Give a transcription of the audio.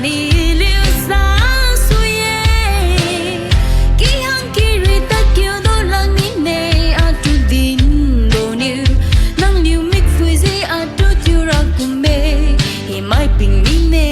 ni liusa suye ki hangiri ta kyo do lang ni ne atu din do ni nang liu mik fui zi atu tu ra kume he mai ping ni ne